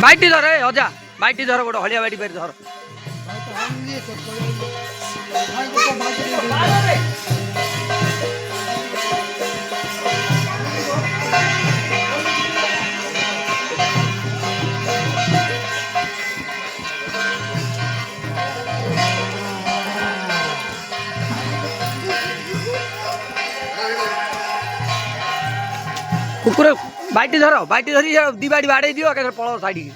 बैठी धर ए अजा बैठी धर गोटे हलिया बैठी पारि धर कुकुर बैठी धरी दी बाड़ी बाड़े दियो के पड़ो साइड की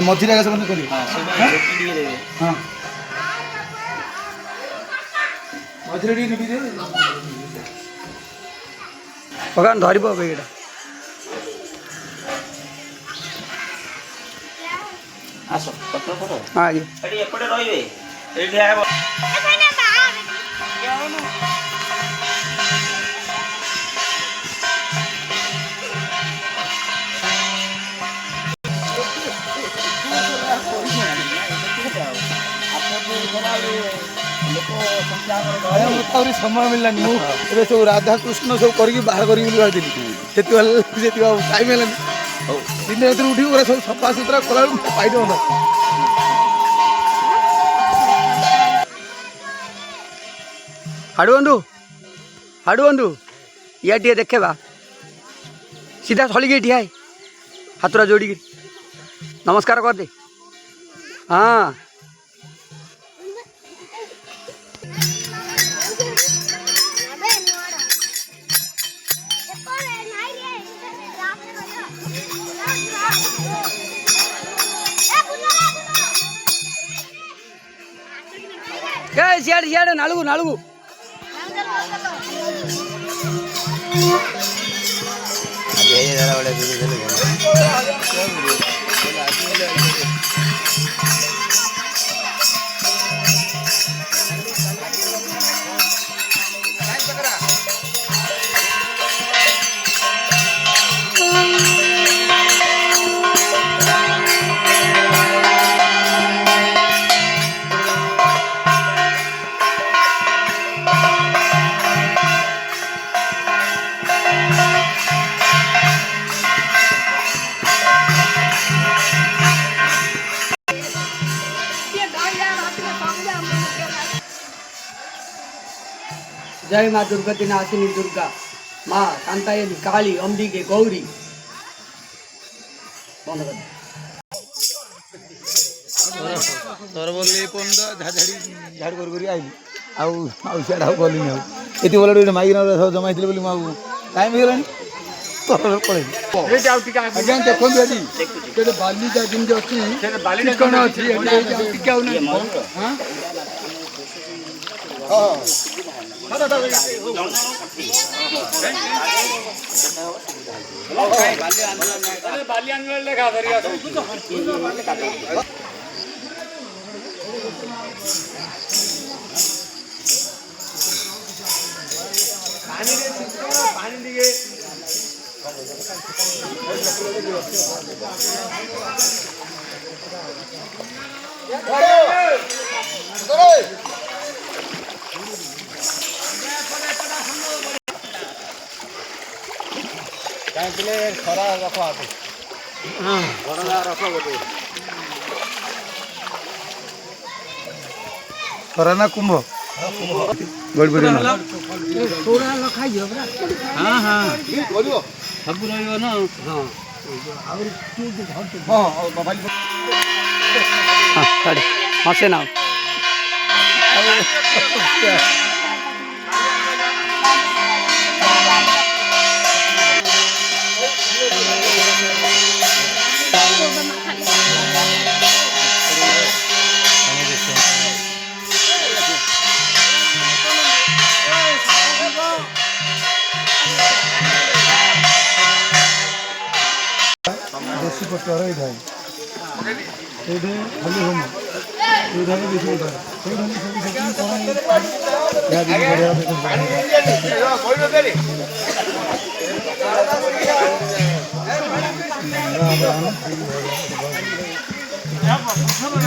मझीरे आगे सब करिए हाँ मझीरे टी दे भगवान धरब बेगटा आस हाँ आगे एपटे रहिबे समय मिललानी मुझे सब राधा कृष्ण सब कर बाहर करी भाई टाइम है दिन रात उठी सब सफा सुतरा कला पाइट हाड़ू बंधु या टे देखेबा सीधा थलिक ठिया हाथुरा जोड़ी नमस्कार कर दे हाँ सियाड़े सियाड़े नालुगु नालुगु जय माँ दुर्गति नाशिनी दुर्गा माँ कांतायनी काली अंबिके गौरी सरबली झाड़ी झाड़ कर आइली आड़ गली ये बोला माइक सब जमाई टाइम हो पड़े आज्ञा देखते बालिका जमी अच्छी कौन अच्छी खरा रख रख गोटे खरा ना कुंभ गड़बड़ी हाँ हाँ सब रहा हाँ से ना বেশি কষ্ট হয় এইটাই এইটাই খালি হলো এইটাকে বেশি কষ্ট হয় সেইখানে সবই